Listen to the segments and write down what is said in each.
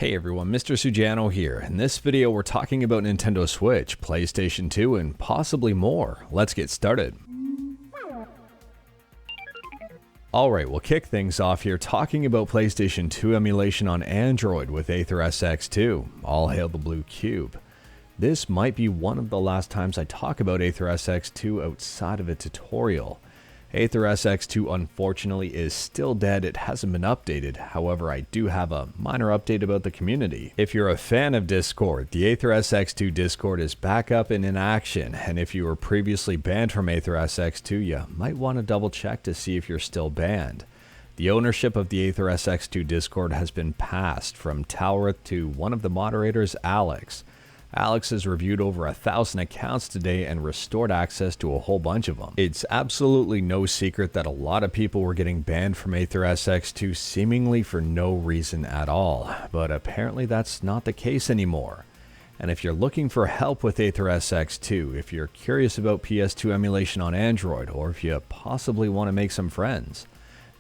Hey everyone, Mr. Sujano here. In this video we're talking about Nintendo Switch, PlayStation 2, and possibly more. Let's get started. Alright, we'll kick things off here talking about PlayStation 2 emulation on Android with AetherSX2. All hail the blue cube. This might be one of the last times I talk about AetherSX2 outside of a tutorial. AetherSX2 unfortunately is still dead, it hasn't been updated, however I do have a minor update about the community. If you're a fan of Discord, the AetherSX2 Discord is back up and in action, and if you were previously banned from AetherSX2, you might want to double check to see if you're still banned. The ownership of the AetherSX2 Discord has been passed from Talrith to one of the moderators, Alex. Alex has reviewed over 1,000 accounts today and restored access to a whole bunch of them. It's absolutely no secret that a lot of people were getting banned from AetherSX2 seemingly for no reason at all, but apparently that's not the case anymore. And if you're looking for help with AetherSX2, if you're curious about PS2 emulation on Android, or if you possibly want to make some friends,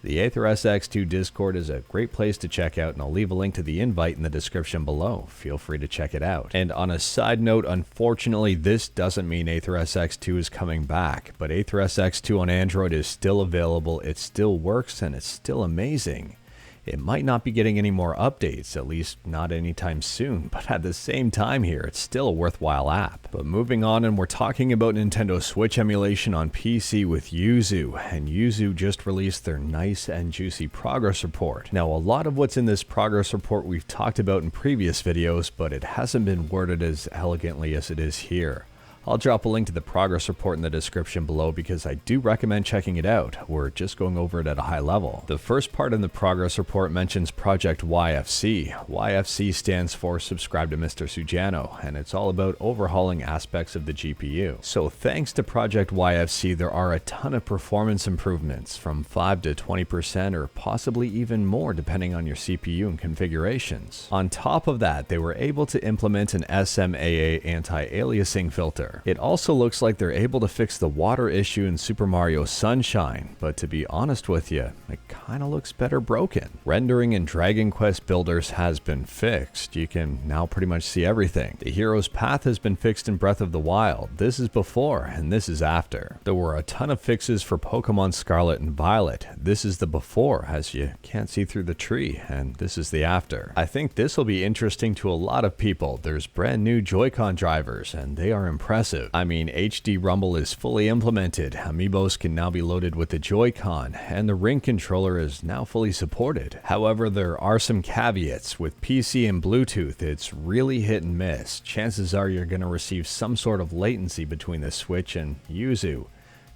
the AetherSX2 Discord is a great place to check out, and I'll leave a link to the invite in the description below. Feel free to check it out. And on a side note, unfortunately, this doesn't mean AetherSX2 is coming back, but AetherSX2 on Android is still available, it still works, and it's still amazing. It might not be getting any more updates, at least not anytime soon, but at the same time here, it's still a worthwhile app. But moving on, and we're talking about Nintendo Switch emulation on PC with Yuzu, and Yuzu just released their nice and juicy progress report. Now, a lot of what's in this progress report we've talked about in previous videos, but it hasn't been worded as elegantly as it is here. I'll drop a link to the progress report in the description below because I do recommend checking it out. We're just going over it at a high level. The first part in the progress report mentions Project YFC. YFC stands for Subscribe to Mr. Sujano, and it's all about overhauling aspects of the GPU. So thanks to Project YFC, there are a ton of performance improvements, from 5 to 20% or possibly even more depending on your CPU and configurations. On top of that, they were able to implement an SMAA anti-aliasing filter. It also looks like they're able to fix the water issue in Super Mario Sunshine, but to be honest with you, it kinda looks better broken. Rendering in Dragon Quest Builders has been fixed. You can now pretty much see everything. The hero's path has been fixed in Breath of the Wild. This is before, and this is after. There were a ton of fixes for Pokemon Scarlet and Violet. This is the before, as you can't see through the tree, and this is the after. I think this will be interesting to a lot of people. There's brand new Joy-Con drivers, and they are impressive. I mean, HD Rumble is fully implemented, Amiibos can now be loaded with the Joy-Con, and the Ring controller is now fully supported. However, there are some caveats. With PC and Bluetooth, it's really hit and miss. Chances are you're going to receive some sort of latency between the Switch and Yuzu.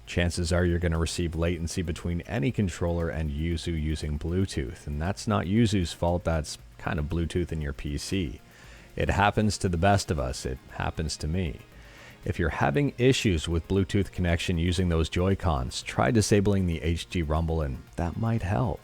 Chances are you're going to receive latency between any controller and Yuzu using Bluetooth, and that's not Yuzu's fault, that's kind of Bluetooth in your PC. It happens to the best of us, it happens to me. If you're having issues with Bluetooth connection using those Joy-Cons, try disabling the HD Rumble and that might help.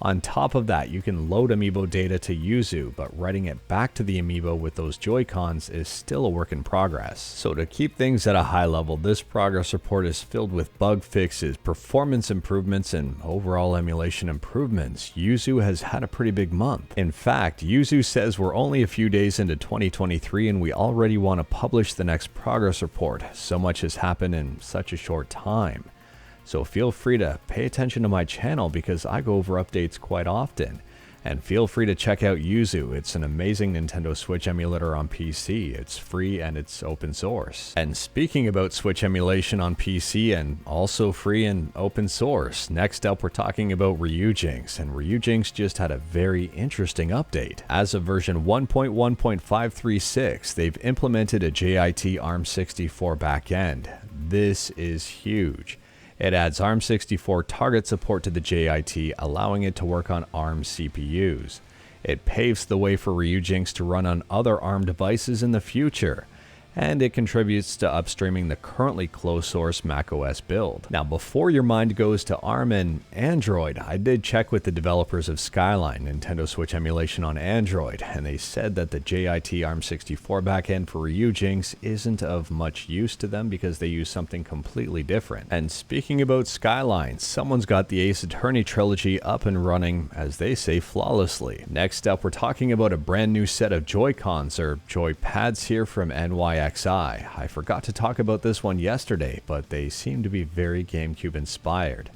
On top of that, you can load Amiibo data to Yuzu, but writing it back to the Amiibo with those Joy-Cons is still a work in progress. So to keep things at a high level, this progress report is filled with bug fixes, performance improvements, and overall emulation improvements. Yuzu has had a pretty big month. In fact, Yuzu says we're only a few days into 2023 and we already want to publish the next progress report. So much has happened in such a short time. So feel free to pay attention to my channel because I go over updates quite often. And feel free to check out Yuzu. It's an amazing Nintendo Switch emulator on PC. It's free and it's open source. And speaking about Switch emulation on PC and also free and open source, next up we're talking about Ryujinx, and Ryujinx just had a very interesting update. As of version 1.1.536, they've implemented a JIT ARM64 backend. This is huge. It adds ARM64 target support to the JIT, allowing it to work on ARM CPUs. It paves the way for Ryujinx to run on other ARM devices in the future. and it contributes to upstreaming the currently closed source macOS build. Now, before your mind goes to ARM and Android, I did check with the developers of Skyline, Nintendo Switch emulation on Android, and they said that the JIT ARM64 backend for Ryujinx isn't of much use to them because they use something completely different. And speaking about Skyline, someone's got the Ace Attorney trilogy up and running, as they say, flawlessly. Next up, we're talking about a brand new set of Joy-Cons or Joy-Pads here from NYXI. I forgot to talk about this one yesterday, but they seem to be very GameCube inspired.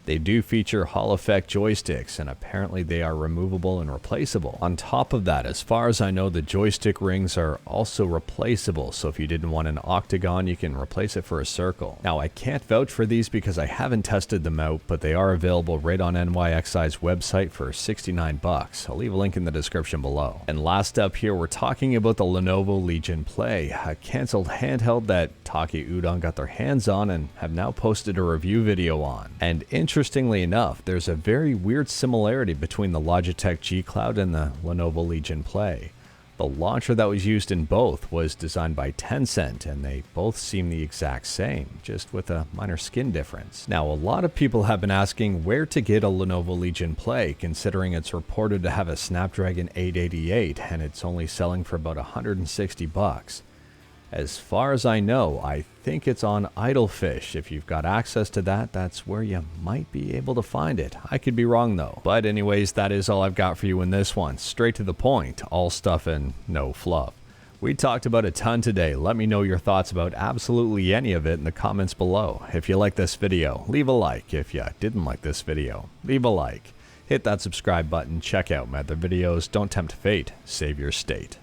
They do feature Hall effect joysticks, and apparently they are removable and replaceable. On top of that, as far as I know, the joystick rings are also replaceable, so if you didn't want an octagon, you can replace it for a circle. Now, I can't vouch for these because I haven't tested them out, but they are available right on NYXI's website for 69 bucks. I'll leave a link in the description below. And last up here, we're talking about the Lenovo Legion Play, a cancelled handheld that Taki Udon got their hands on and have now posted a review video on. And interestingly enough, there's a very weird similarity between the Logitech G Cloud and the Lenovo Legion Play. The launcher that was used in both was designed by Tencent, and they both seem the exact same, just with a minor skin difference. Now, a lot of people have been asking where to get a Lenovo Legion Play, considering it's reported to have a Snapdragon 888, and it's only selling for about 160 bucks. As far as I know, I think it's on Idlefish. If you've got access to that, that's where you might be able to find it. I could be wrong though. But anyways, that is all I've got for you in this one. Straight to the point, all stuff and no fluff. We talked about a ton today. Let me know your thoughts about absolutely any of it in the comments below. If you like this video, leave a like. If you didn't like this video, leave a like. Hit that subscribe button, check out my other videos. Don't tempt fate, save your state.